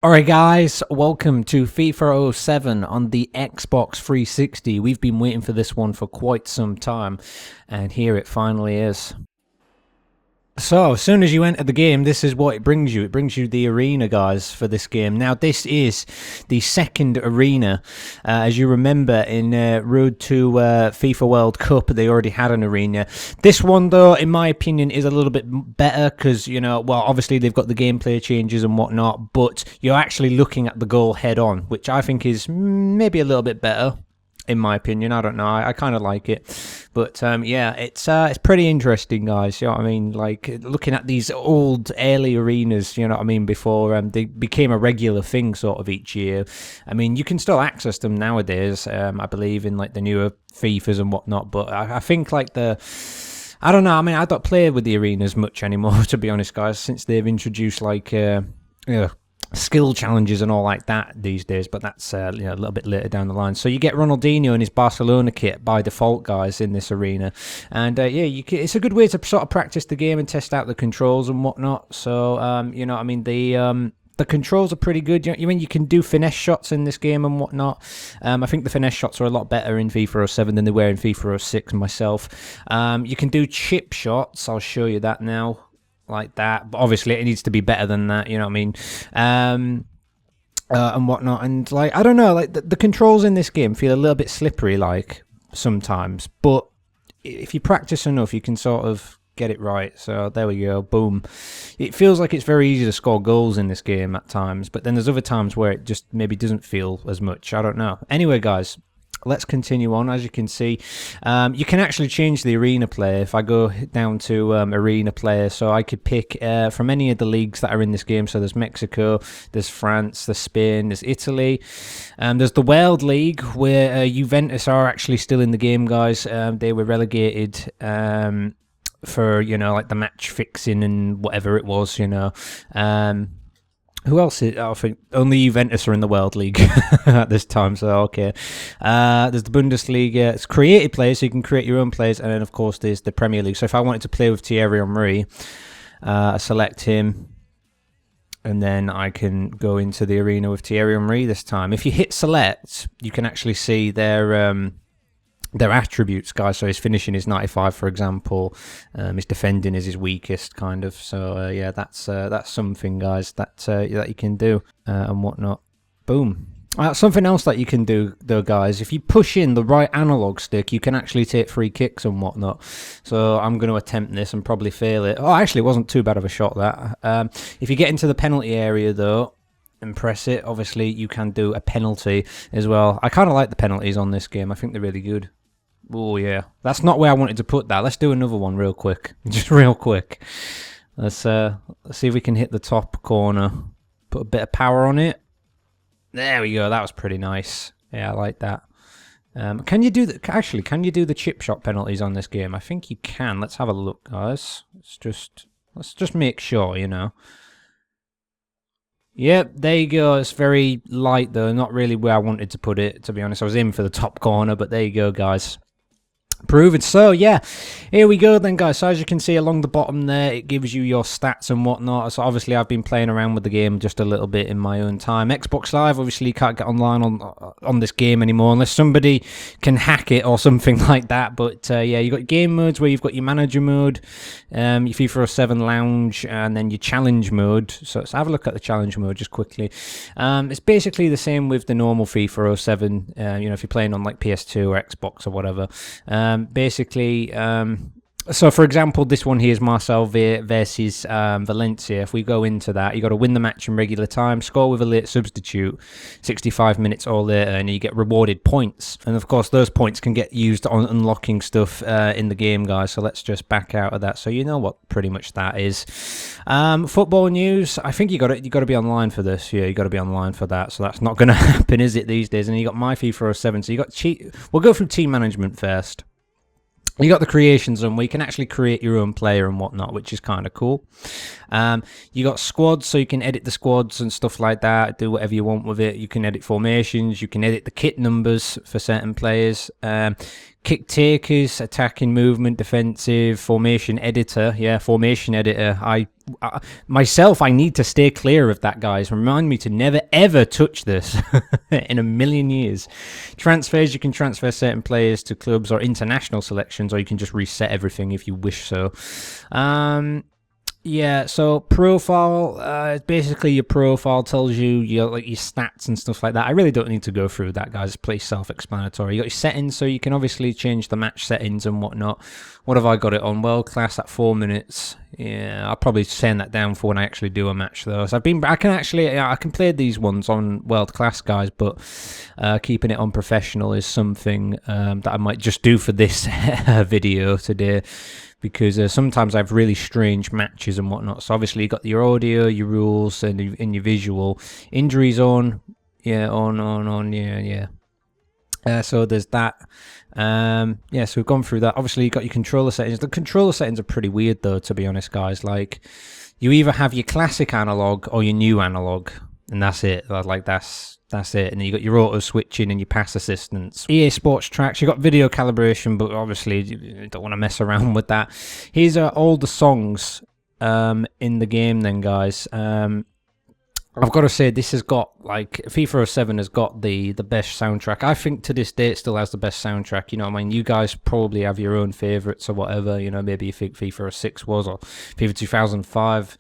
Alright guys, welcome to FIFA 07 on the Xbox 360. We've been waiting for this one for quite some time, and here it finally is. So, as soon as you enter the game, this is what it brings you. It brings you the arena, guys, for this game. Now, this is the second arena. As you remember, in Road to FIFA World Cup, they already had an arena. This one, though, in my opinion, is a little bit better because, well, obviously they've got the gameplay changes and whatnot, but you're actually looking at the goal head on, which I think is maybe a little bit better. In my opinion, I don't know. I kind of like it, but yeah, it's pretty interesting, guys. You know what I mean? Like looking at these old early arenas. You know what I mean? Before they became a regular thing, sort of each year. I mean, you can still access them nowadays. I believe in like the newer FIFAs and whatnot. But I think like I don't know. I mean, I don't play with the arenas much anymore, to be honest, guys. Since they've introduced like skill challenges and all like that these days, but that's a little bit later down the line. So you get Ronaldinho in his Barcelona kit by default, guys, in this arena, and yeah, it's a good way to sort of practice the game and test out the controls and whatnot. So you know, I mean, the controls are pretty good. You mean you can do finesse shots in this game and whatnot. I think the finesse shots are a lot better in FIFA 07 than they were in FIFA 06 myself. You can do chip shots. I'll show you that now. Like that, but obviously it needs to be better than that, you know what I mean, and whatnot. And like, I don't know, like the controls in this game feel a little bit slippery, like sometimes, but if you practice enough, you can sort of get it right. So there we go, boom. It feels like it's very easy to score goals in this game at times, but then there's other times where it just maybe doesn't feel as much. I don't know. Anyway, guys, let's continue on. As you can see, you can actually change the arena player. If I go down to arena player, so I could pick from any of the leagues that are in this game. So there's Mexico, there's France, there's Spain, there's Italy, there's the World League where Juventus are actually still in the game, guys. They were relegated for like the match fixing and whatever it was, who else? I think only Juventus are in the World League at this time, so okay. There's the Bundesliga. It's created players, so you can create your own players, and then of course there's the Premier League. So if I wanted to play with Thierry Henry, I select him, and then I can go into the arena with Thierry Henry this time. If you hit select, you can actually see their attributes, guys. So his finishing is 95, for example. His defending is his weakest, kind of. So yeah, that's something, guys, that you can do and whatnot. Boom. Something else that you can do, though, guys, if you push in the right analog stick, you can actually take free kicks and whatnot. So I'm going to attempt this and probably fail it. Oh, actually, it wasn't too bad of a shot, that. If you get into the penalty area, though, and press it, obviously you can do a penalty as well. I kind of like the penalties on this game. I think they're really good. Oh yeah, that's not where I wanted to put that. Let's do another one real quick, just real quick. Let's see if we can hit the top corner. Put a bit of power on it. There we go. That was pretty nice. Yeah, I like that. Can you do actually? Can you do the chip shot penalties on this game? I think you can. Let's have a look, guys. Let's just make sure, Yep, there you go. It's very light, though. Not really where I wanted to put it, to be honest. I was aiming for the top corner, but there you go, guys. Proven. So yeah, here we go then, guys. So as you can see along the bottom there, it gives you your stats and whatnot. So obviously I've been playing around with the game just a little bit in my own time. Xbox Live, obviously you can't get online on this game anymore unless somebody can hack it or something like that. But yeah, you got game modes where you've got your manager mode, your FIFA 07 lounge, and then your challenge mode. So let's have a look at the challenge mode just quickly. It's basically the same with the normal FIFA 07. If you're playing on like PS2 or Xbox or whatever. Basically, so for example, this one here is Marcel versus Valencia. If we go into that, you got to win the match in regular time, score with a late substitute, 65 minutes or later, and you get rewarded points. And of course, those points can get used on unlocking stuff in the game, guys. So let's just back out of that. So you know what pretty much that is. Football news. I think you got to be online for this. Yeah, you got to be online for that. So that's not going to happen, is it, these days? And you got my FIFA 07. So you got We'll go through team management first. You got the creation zone where you can actually create your own player and whatnot, which is kind of cool. You got squads, so you can edit the squads and stuff like that, do whatever you want with it. You can edit formations, you can edit the kit numbers for certain players. kick takers, attacking, movement, defensive, formation editor. Yeah, formation editor. I myself, I need to stay clear of that, guys. Remind me to never ever touch this in a million years. Transfers, you can transfer certain players to clubs or international selections, or you can just reset everything if you wish so. Yeah, so profile, basically your profile tells you your stats and stuff like that. I really don't need to go through that, guys. It's pretty self-explanatory. You got your settings, so you can obviously change the match settings and whatnot. What have I got it on? World class at 4 minutes. Yeah, I'll probably turn that down for when I actually do a match though. So I can play these ones on world class, guys, but keeping it on professional is something that I might just do for this video today. Because sometimes I have really strange matches and whatnot. So obviously you got your audio, your rules, and your visual. Injuries on, yeah, on, yeah. So there's that. Yeah, so we've gone through that. Obviously you got your controller settings. The controller settings are pretty weird though, to be honest, guys. Like, you either have your classic analog or your new analog, and that's it. Like that's it. And then you got your auto switching and your pass assistance. EA Sports Tracks, you got video calibration, but obviously you don't want to mess around with that. Here's all the songs in the game then, guys. I've got to say, this has got, like, FIFA 07 has got the best soundtrack. I think to this day it still has the best soundtrack, you know what I mean? You guys probably have your own favourites or whatever, you know, maybe you think FIFA 06 was, or FIFA 2005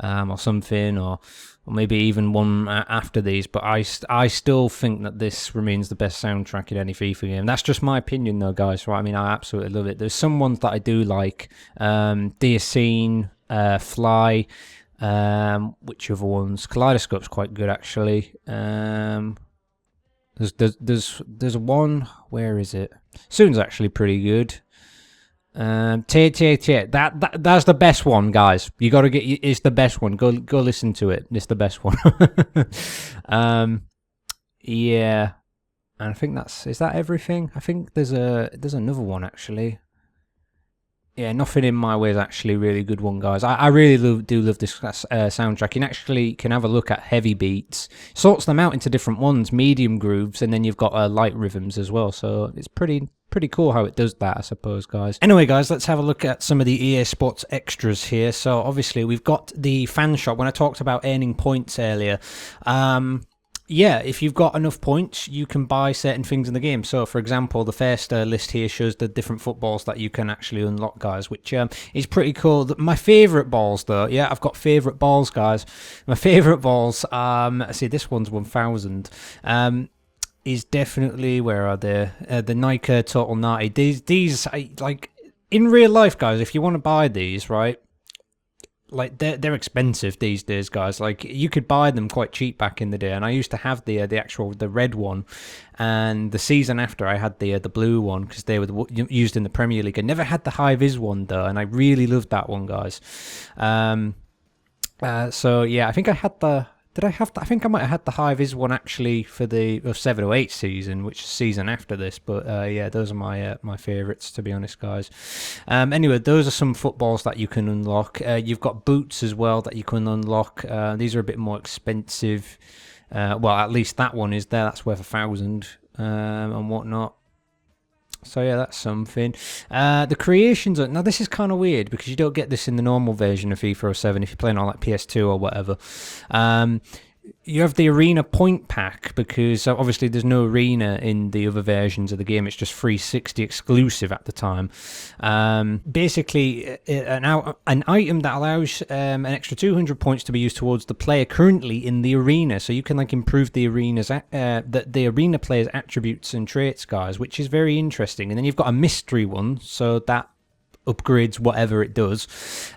or something, or maybe even one after these, but I still think that this remains the best soundtrack in any FIFA game. That's just my opinion though, guys, right? I mean, I absolutely love it. There's some ones that I do like, Dear Scene, Fly, which other ones? Kaleidoscope's quite good, actually. There's one, where is it? Soon's actually pretty good. That's the best one, guys. You got to get, it's the best one. Go listen to it. It's the best one. Yeah, and I think is that everything? I think there's another one actually. Yeah, Nothing in My Way is actually a really good one, guys. I really do love this soundtrack. You actually can have a look at heavy beats, sorts them out into different ones, medium grooves, and then you've got light rhythms as well. So it's pretty cool how it does that, I suppose, guys. Anyway, guys, let's have a look at some of the EA Sports extras here. So obviously we've got the fan shop. When I talked about earning points earlier, yeah, if you've got enough points, you can buy certain things in the game. So, for example, the first list here shows the different footballs that you can actually unlock, guys, which is pretty cool. My favourite balls, though, yeah, I've got favourite balls, guys. My favourite balls, see, this one's 1,000. Is definitely, where are they? The Nike Total 90. These, like, in real life, guys, if you want to buy these, right? Like, they're expensive these days, guys. Like, you could buy them quite cheap back in the day, and I used to have the red one, and the season after I had the blue one, because they were used in the Premier League. I never had the high vis one though, and I really loved that one, guys. So yeah, I think I had the. Did I have that? I think I might have had the high vis one actually for the 7/08 season, which is season after this. But yeah, those are my favourites, to be honest, guys. Anyway, those are some footballs that you can unlock. You've got boots as well that you can unlock. These are a bit more expensive. Well, at least that one is there. That's worth 1,000 and whatnot. So yeah, that's something. The creations are, now this is kind of weird because you don't get this in the normal version of FIFA 07 if you're playing on like PS2 or whatever. You have the arena point pack because obviously there's no arena in the other versions of the game. It's just 360 exclusive at the time. Basically, an item that allows an extra 200 points to be used towards the player currently in the arena. So you can like improve the the arena player's attributes and traits, guys, which is very interesting. And then you've got a mystery one, so that upgrades whatever it does,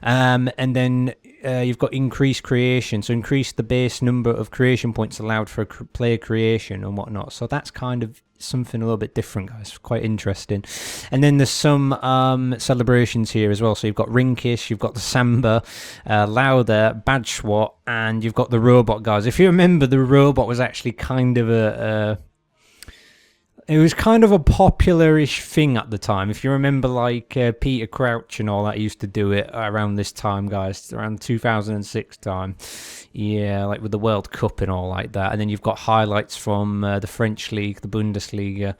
and then you've got increased creation, so increase the base number of creation points allowed for player creation and whatnot. So that's kind of something a little bit different, guys. Quite interesting. And then there's some celebrations here as well. So you've got Rinkish, you've got the Samba, Lauder, Badge SWAT, and you've got the robot, guys. If you remember, the robot was actually kind of It was kind of a popular-ish thing at the time. If you remember, like, Peter Crouch and all that used to do it around this time, guys, around 2006 time. Yeah, like with the World Cup and all like that. And then you've got highlights from the French League, the Bundesliga,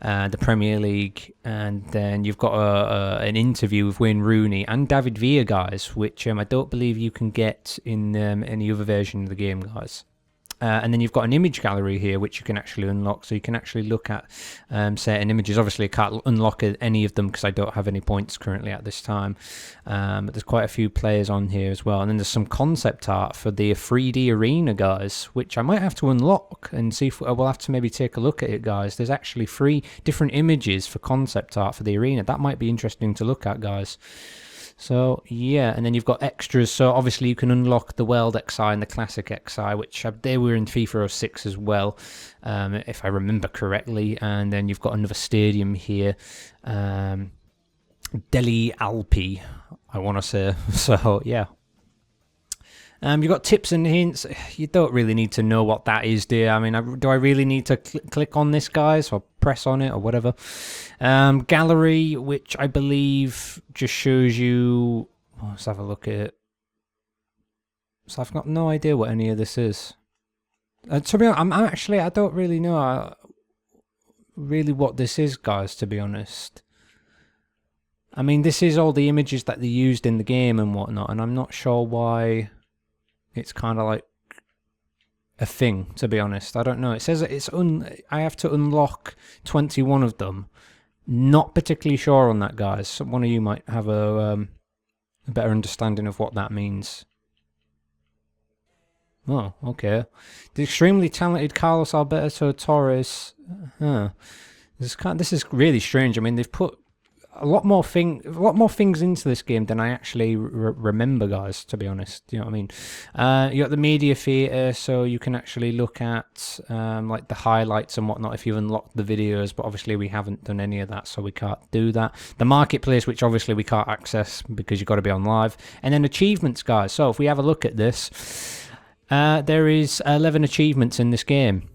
the Premier League. And then you've got an interview with Wayne Rooney and David Villa, guys, which I don't believe you can get in any other version of the game, guys. And then you've got an image gallery here, which you can actually unlock. So you can actually look at certain images. Obviously, I can't unlock any of them because I don't have any points currently at this time. But there's quite a few players on here as well. And then there's some concept art for the 3D arena, guys, which I might have to unlock and see if we'll have to maybe take a look at it, guys. There's actually 3 different images for concept art for the arena. That might be interesting to look at, guys. So, yeah, and then you've got extras. So, obviously, you can unlock the World XI and the Classic XI, which they were in FIFA 06 as well, if I remember correctly. And then you've got another stadium here, Deli Alpi, I want to say. So, yeah. You've got tips and hints. You don't really need to know what that is, do you? I mean, do I really need to click on this, guys, or press on it or whatever? Gallery, which I believe just shows you... Oh, let's have a look at it. So I've got no idea what any of this is. To be honest, I don't really know really what this is, guys, to be honest. I mean, this is all the images that they used in the game and whatnot, and I'm not sure why... It's kind of like a thing, to be honest. I don't know. It says that I have to unlock 21 of them. Not particularly sure on that, guys. One of you might have a better understanding of what that means. Oh, okay. The extremely talented Carlos Alberto Torres. This is really strange. I mean, they've put a lot more things into this game than I actually remember, guys, to be honest. You know what I mean? You got the media theater, so you can actually look at like the highlights and whatnot if you've unlocked the videos, but obviously we haven't done any of that, so we can't do that. The marketplace, which obviously we can't access because you've got to be on live. And then achievements, guys. So if we have a look at this, there is 11 achievements in this game.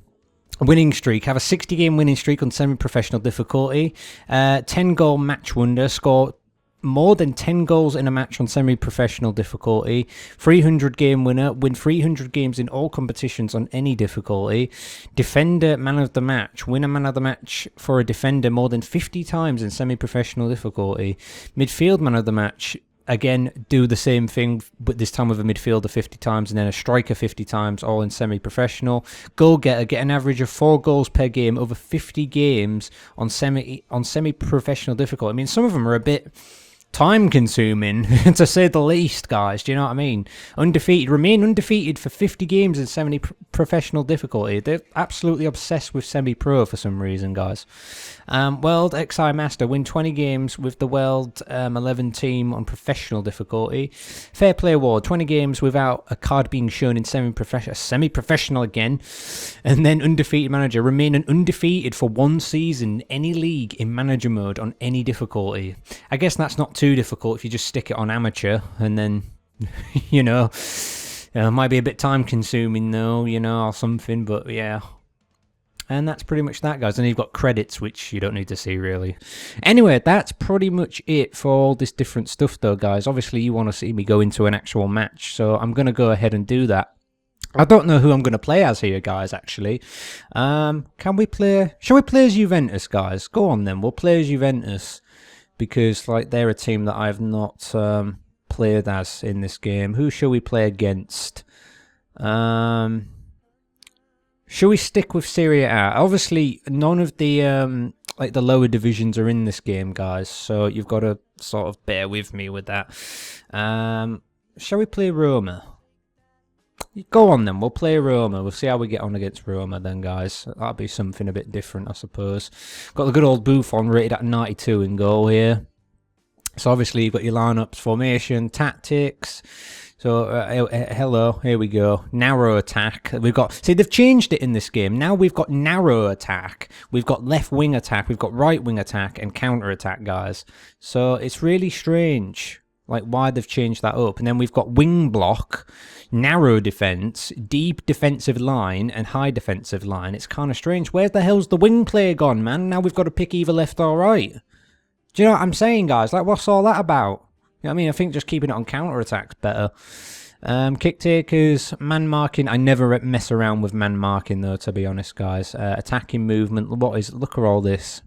Winning streak. Have a 60-game winning streak on semi-professional difficulty. 10-goal match wonder. Score more than 10 goals in a match on semi-professional difficulty. 300-game winner. Win 300 games in all competitions on any difficulty. Defender man of the match. Win a man of the match for a defender more than 50 times in semi-professional difficulty. Midfield man of the match. Again, do the same thing, but this time with a midfielder 50 times and then a striker 50 times, all in semi-professional. Goal getter, get an average of 4 goals per game over 50 games on semi-professional difficulty. I mean, some of them are a bit time-consuming, to say the least, guys. Do you know what I mean? Undefeated. Remain undefeated for 50 games in semi-professional difficulty. They're absolutely obsessed with semi-pro for some reason, guys. World XI Master. Win 20 games with the World 11 team on professional difficulty. Fair Play Award. 20 games without a card being shown in semi-professional again. And then Undefeated Manager. Remain undefeated for 1 season in any league in manager mode on any difficulty. I guess that's not too difficult if you just stick it on amateur and then, you know, it might be a bit time consuming though, you know, or something, but yeah. And that's pretty much that, guys. And you've got credits, which you don't need to see, really. Anyway, that's pretty much it for all this different stuff, though, guys. Obviously, you want to see me go into an actual match, so I'm going to go ahead and do that. I don't know who I'm going to play as here, guys, actually. Shall we play as Juventus, guys? Go on, then. We'll play as Juventus. Because, like, they're a team that I've not played as in this game. Who shall we play against? Shall we stick with Serie A? Obviously, none of the like the lower divisions are in this game, guys. So you've got to sort of bear with me with that. Shall we play Roma? Go on then, we'll play Roma. We'll see how we get on against Roma then, guys. That'll be something a bit different, I suppose. Got the good old Buffon rated at 92 in goal here. So obviously you've got your lineups, formation, tactics. So, hello, here we go. Narrow attack. We've got, see, they've changed it in this game. Now we've got narrow attack. We've got left wing attack. We've got right wing attack and counter attack, guys. So it's really strange. Like, why they've changed that up. And then we've got wing block, narrow defence, deep defensive line, and high defensive line. It's kind of strange. Where the hell's the wing player gone, man? Now we've got to pick either left or right. Do you know what I'm saying, guys? Like, what's all that about? You know what I mean? I think just keeping it on counter-attacks better. Kick takers, man marking. I never mess around with man marking, though, to be honest, guys. Attacking movement. Look at all this.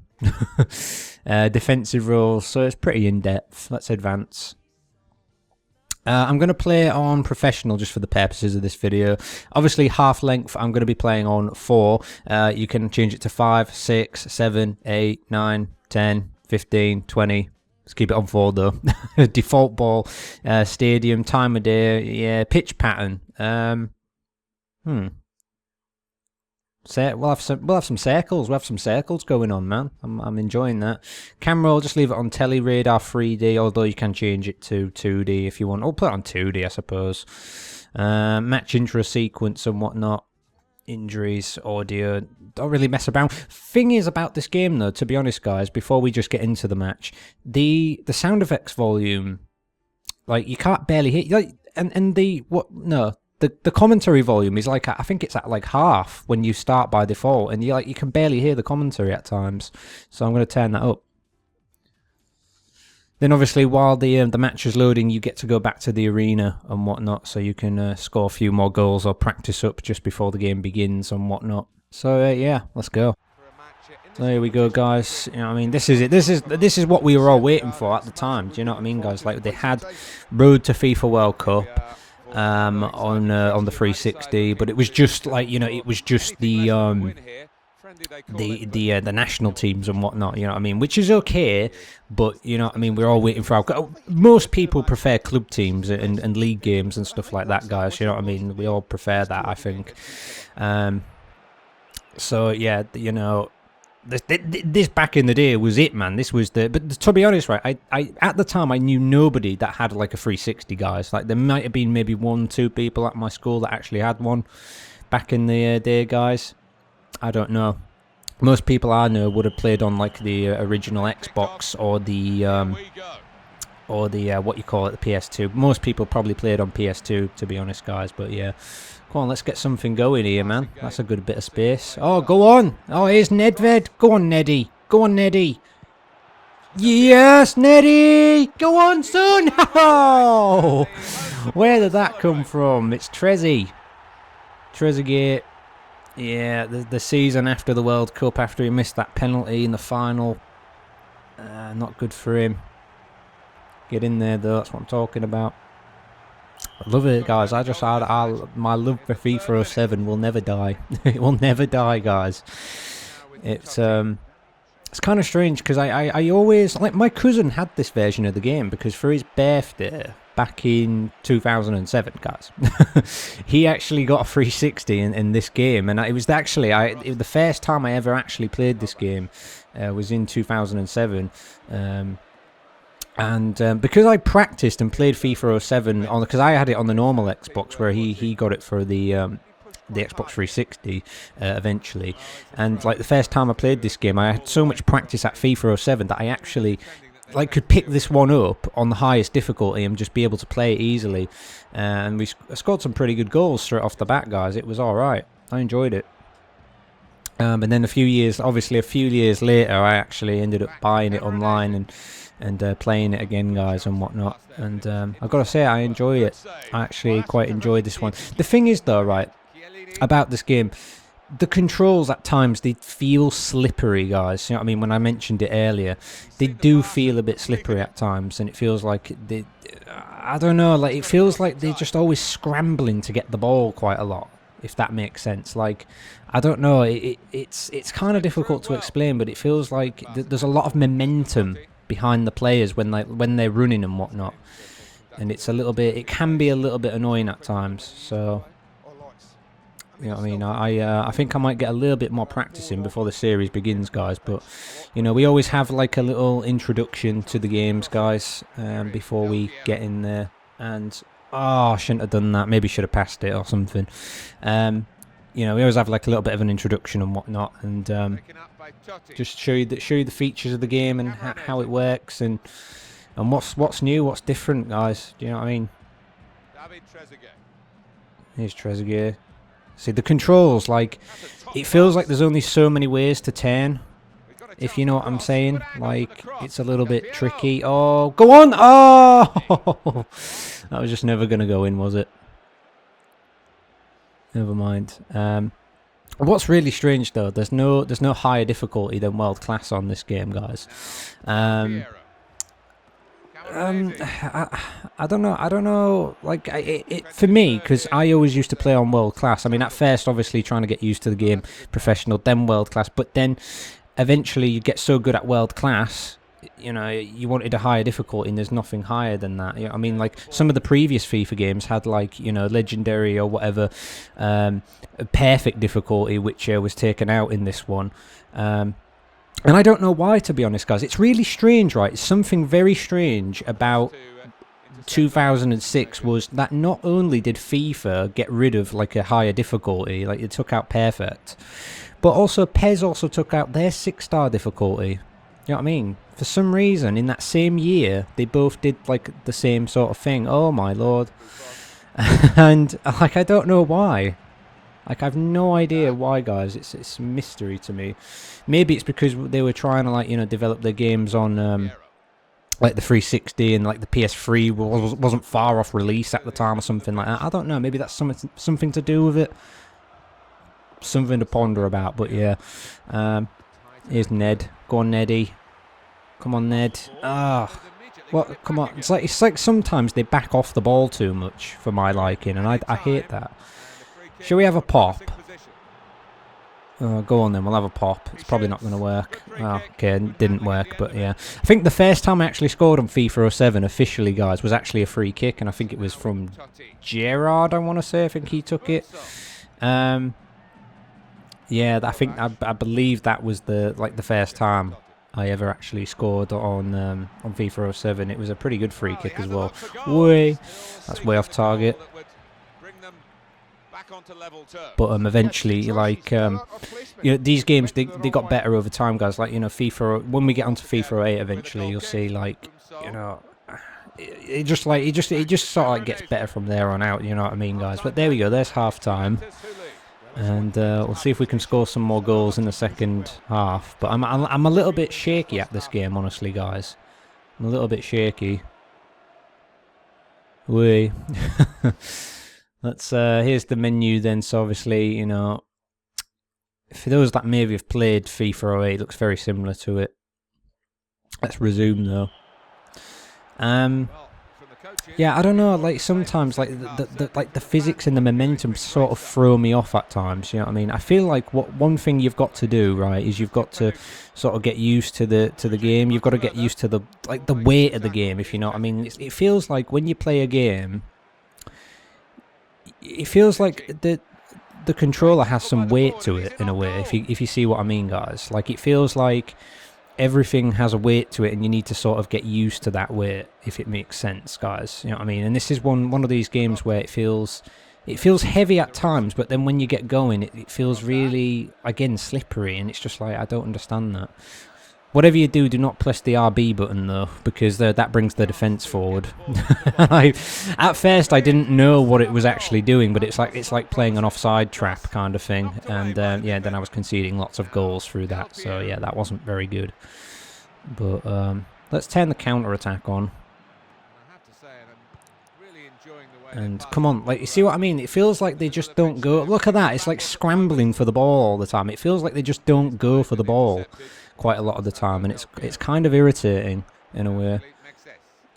Defensive rules. So it's pretty in-depth. Let's advance. I'm going to play on professional just for the purposes of this video. Obviously, half length, I'm going to be playing on 4. You can change it to 5, 6, 7, 8, 9, 10, 15, 20. Let's keep it on 4 though. Default ball, stadium, time of day, yeah, pitch pattern. We'll have some circles. We'll have some circles going on, man. I'm enjoying that. Camera, I'll just leave it on telly radar 3D, although you can change it to 2D if you want. I'll put it on 2D, I suppose. Match intro sequence and whatnot. Injuries, audio, don't really mess around. Thing is about this game, though, to be honest, guys, before we just get into the match, the sound effects volume, like, you can't barely hear, like, and the commentary volume is like, I think it's at like half when you start by default, and you can barely hear the commentary at times. So I'm going to turn that up. Then obviously while the match is loading, you get to go back to the arena and whatnot, so you can score a few more goals or practice up just before the game begins and whatnot. So yeah, let's go. So here we go, guys. You know what I mean? This is it. This is what we were all waiting for at the time. Do you know what I mean, guys? Like, they had Road to FIFA World Cup on the 360, but it was just like, you know, it was just the national teams and whatnot, you know what I mean, which is okay, but you know what I mean, we're all waiting for most people prefer club teams and league games and stuff like that, guys, you know what I mean, we all prefer that, I think. So yeah, you know, this back in the day was it, man. This was but to be honest, right, I at the time I knew nobody that had like a 360, guys. Like, there might have been maybe 1-2 people at my school that actually had one back in the day, guys. I don't know. Most people I know would have played on like the original Xbox or the what you call it, the PS2. Most people probably played on PS2, to be honest, guys. But yeah, come on, let's get something going here, man. That's a good bit of space. Oh, go on. Oh, here's Nedved. Go on, Neddy. Go on, Neddy. Yes, Neddy. Go on, son. Oh, where did that come from? It's Trezeguet. Yeah, the season after the World Cup, after he missed that penalty in the final. Not good for him. Get in there, though. That's what I'm talking about. I love it, guys. My love for FIFA 07 will never die. It will never die, guys. It's kind of strange because I always, like, my cousin had this version of the game because for his birthday back in 2007, guys, he actually got a 360 in this game, and it was actually the first time I ever actually played this game was in 2007. And because I practiced and played FIFA 07 on, because I had it on the normal Xbox, where he got it for the Xbox 360 eventually, and like the first time I played this game, I had so much practice at FIFA 07 that I actually like could pick this one up on the highest difficulty and just be able to play it easily, and we scored some pretty good goals straight off the bat, guys. It was all right. I enjoyed it. And then a few years later, I actually ended up buying it online and playing it again, guys, and whatnot. And I've got to say, I enjoy it. I actually quite enjoyed this one. The thing is, though, right, about this game, the controls at times, they feel slippery, guys. You know what I mean? When I mentioned it earlier, they do feel a bit slippery at times, and it feels like I don't know, like it feels like they're just always scrambling to get the ball quite a lot, if that makes sense. Like, I don't know, it's kind of difficult to explain, but it feels like there's a lot of momentum behind the players when they're running and whatnot, and it can be a little bit annoying at times. So, you know what I mean? I think I might get a little bit more practicing before the series begins, guys. But, you know, we always have like a little introduction to the games, guys, before we get in there. And, oh, I shouldn't have done that. Maybe should have passed it or something. You know, we always have like a little bit of an introduction and whatnot, and just show you the features of the game and how it works, and And what's new? What's different, guys? Do you know what I mean? Here's Trezeguet. See, the controls, like, it feels like there's only so many ways to turn, if you know what I'm saying. Like, it's a little bit tricky. Oh, go on! Oh! That was just never going to go in, was it? Never mind. What's really strange, though, there's no higher difficulty than World Class on this game, guys. I don't know. Like, for me, because I always used to play on World Class. I mean, at first, obviously, trying to get used to the game, professional, then World Class. But then, eventually, you get so good at World Class, you know, you wanted a higher difficulty, and there's nothing higher than that. You know, I mean, like, some of the previous FIFA games had, like, you know, Legendary or whatever, perfect difficulty, which was taken out in this one. And I don't know why, to be honest, guys. It's really strange, right? Something very strange about 2006 was that not only did FIFA get rid of, like, a higher difficulty, like, it took out perfect, but also PES also took out their 6-star difficulty. You know what I mean? For some reason, in that same year, they both did, like, the same sort of thing. Oh, my lord. And, like, I don't know why. Like, I have no idea why, guys. It's a mystery to me. Maybe it's because they were trying to, like, you know, develop their games on, like, the 360 and, like, the PS3 wasn't far off release at the time or something like that. I don't know. Maybe that's something to do with it. Something to ponder about, but yeah. Here's Ned. Go on, Neddy. Come on, Ned. Ah. Well, come on. It's like sometimes they back off the ball too much for my liking, and I hate that. Shall we have a pop? Go on then, we'll have a pop. It's probably not going to work. Oh, okay, it didn't work, but yeah. I think the first time I actually scored on FIFA 07 officially, guys, was actually a free kick, and I think it was from Gerrard, I want to say. I think he took it. Yeah, I believe that was the first time I ever actually scored on FIFA 07. It was a pretty good free kick as well. Way, that's way off target. But eventually, like, you know, these games they got better over time, guys. Like, you know, FIFA. When we get onto FIFA 8, eventually, you'll see, like, you know, it just sort of like gets better from there on out. You know what I mean, guys? But there we go. There's half time. And we'll see if we can score some more goals in the second half. But I'm a little bit shaky at this game, honestly, guys. I'm a little bit shaky. Wee. Let's here's the menu then. So obviously, you know, for those that maybe have played FIFA 08, it looks very similar to it. Let's resume though. Yeah, I don't know, like, sometimes, like, the physics and the momentum sort of throw me off at times, you know what I mean? I feel like one thing you've got to do, right, is you've got to sort of get used to the game. You've got to get used to the weight of the game, if you know what I mean. It feels like when you play a game, it feels like the controller has some weight to it, in a way, if you see what I mean, guys. Like, it feels like everything has a weight to it, and you need to sort of get used to that weight, if it makes sense, guys. You know what I mean? And this is one of these games where it feels heavy at times, but then when you get going, it feels really, again, slippery, and it's just like, I don't understand that. Whatever you do not press the RB button, though, because that brings the defence forward. At first, I didn't know what it was actually doing, but it's like playing an offside trap kind of thing. And yeah, then I was conceding lots of goals through that. So yeah, that wasn't very good. But let's turn the counter-attack on. And come on, like, you see what I mean? It feels like they just don't go. Look at that, it's like scrambling for the ball all the time. It feels like they just don't go for the ball quite a lot of the time, and it's kind of irritating in a way.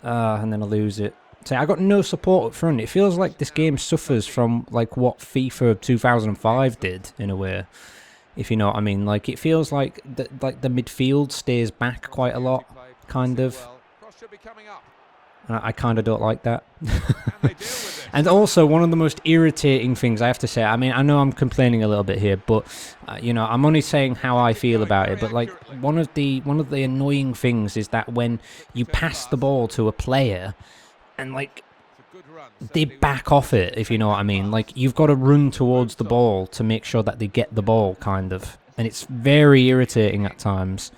And then I lose it. So I got no support up front. It feels like this game suffers from, like, what FIFA 2005 did, in a way, if you know what I mean. Like, it feels like the midfield stays back quite a lot, kind of. I kind of don't like that. And also, one of the most irritating things I have to say, I mean, I know I'm complaining a little bit here, but you know, I'm only saying how I feel about it. But, like, one of the annoying things is that when you pass the ball to a player, and, like, they back off it, if you know what I mean. Like, you've got to run towards the ball to make sure that they get the ball, kind of, and it's very irritating at times.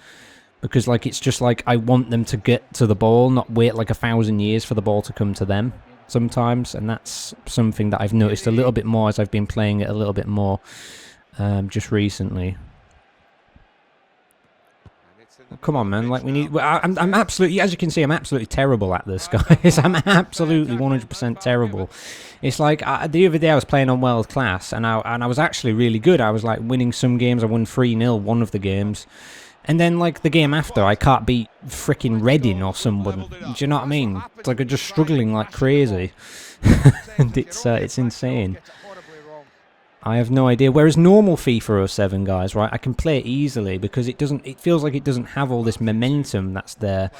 Because, like, it's just like I want them to get to the ball, not wait like 1,000 years for the ball to come to them sometimes. And that's something that I've noticed a little bit more as I've been playing it a little bit more just recently. Come on, man. Like, we need... I'm absolutely... As you can see, I'm absolutely terrible at this, guys. I'm absolutely 100% terrible. It's like, the other day I was playing on World Class, and I was actually really good. I was, like, winning some games. I won 3-0 one of the games. And then, like, the game after, I can't beat freaking Reading or someone. Do you know what I mean? It's like I'm just struggling like crazy. And it's insane. I have no idea. Whereas normal FIFA 07, guys, right, I can play it easily because it feels like it doesn't have all this momentum that's there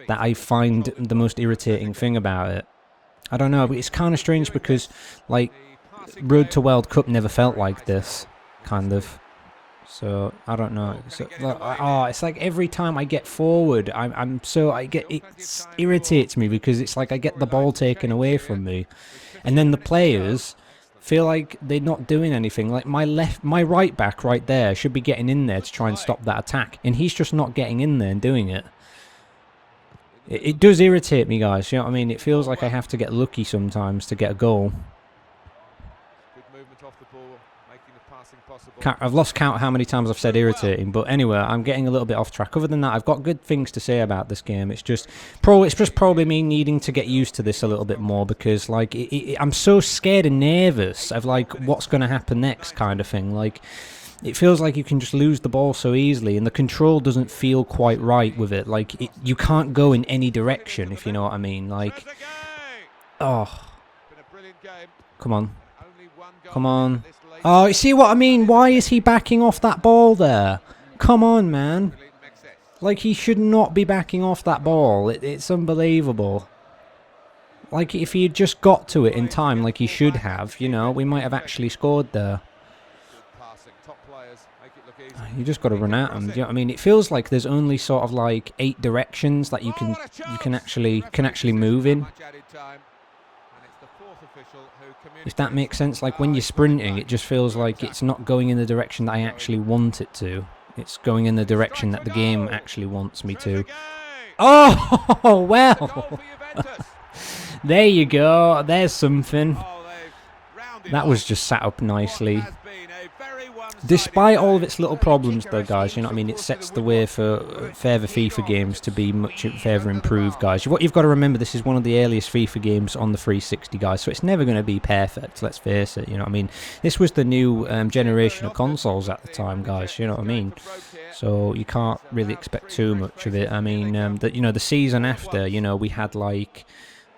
that I find the most irritating thing about it. I don't know, but it's kind of strange because, like, Road to World Cup never felt like this, kind of. So, I don't know. So, it's like every time I get forward, it irritates me because it's like I get the ball taken away from me. And then the players feel like they're not doing anything. Like my right back right there should be getting in there to try and stop that attack, and he's just not getting in there and doing it. It does irritate me, guys. You know what I mean? It feels like I have to get lucky sometimes to get a goal. I've lost count how many times I've said irritating, but anyway, I'm getting a little bit off track. Other than that, I've got good things to say about this game. It's just probably me needing to get used to this a little bit more because, like, I'm so scared and nervous of, like, what's going to happen next kind of thing. Like, it feels like you can just lose the ball so easily, and the control doesn't feel quite right with it. Like, you can't go in any direction, if you know what I mean. Like, oh, come on. Come on. Oh, you see what I mean? Why is he backing off that ball there? Come on, man. Like, he should not be backing off that ball. It's unbelievable. Like, if he had just got to it in time like he should have, you know, we might have actually scored there. You just got to run at him. You know what I mean? It feels like there's only sort of like 8 directions that you can actually move in. If that makes sense, like when you're sprinting, it just feels like it's not going in the direction that I actually want it to. It's going in the direction that the game actually wants me to. Oh, well. There you go. There's something. That was just sat up nicely. Despite all of its little problems, though, guys, you know what I mean? It sets the way for further FIFA games to be much further improved, guys. What you've got to remember, this is one of the earliest FIFA games on the 360, guys, so it's never going to be perfect, let's face it, you know what I mean? This was the new generation of consoles at the time, guys, you know what I mean? So you can't really expect too much of it. I mean, the season after, you know, we had, like,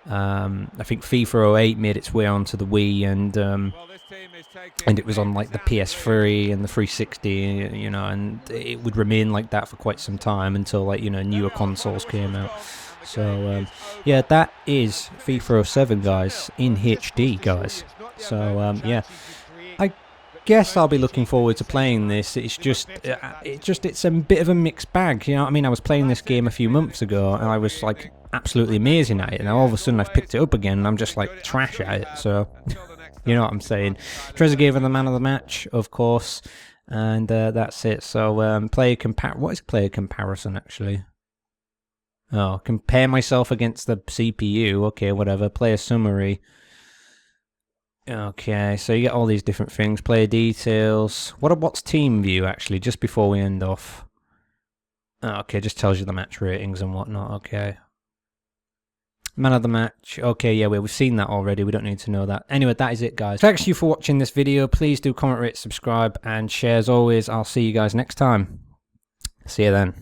I think FIFA 08 made its way onto the Wii, and it was on, like, the PS3 and the 360, you know, and it would remain like that for quite some time until, like, you know, newer consoles came out. So, yeah, that is FIFA 07, guys, in HD, guys. So, yeah, I guess I'll be looking forward to playing this. It's it's a bit of a mixed bag, you know what I mean? I was playing this game a few months ago, and I was, like, absolutely amazing at it, and now all of a sudden I've picked it up again, and I'm just, like, trash at it, so... You know what I'm saying. Trezor gave her the man of the match, of course, and that's it. So, what is player comparison, actually? Oh, compare myself against the CPU. Okay, whatever. Player summary. Okay, so you get all these different things. Player details. What's team view, actually, just before we end off? Okay, just tells you the match ratings and whatnot. Okay. Man of the match. Okay, yeah, we've seen that already. We don't need to know that. Anyway, that is it, guys. Thanks you for watching this video. Please do comment, rate, subscribe, and share as always. I'll see you guys next time. See you then.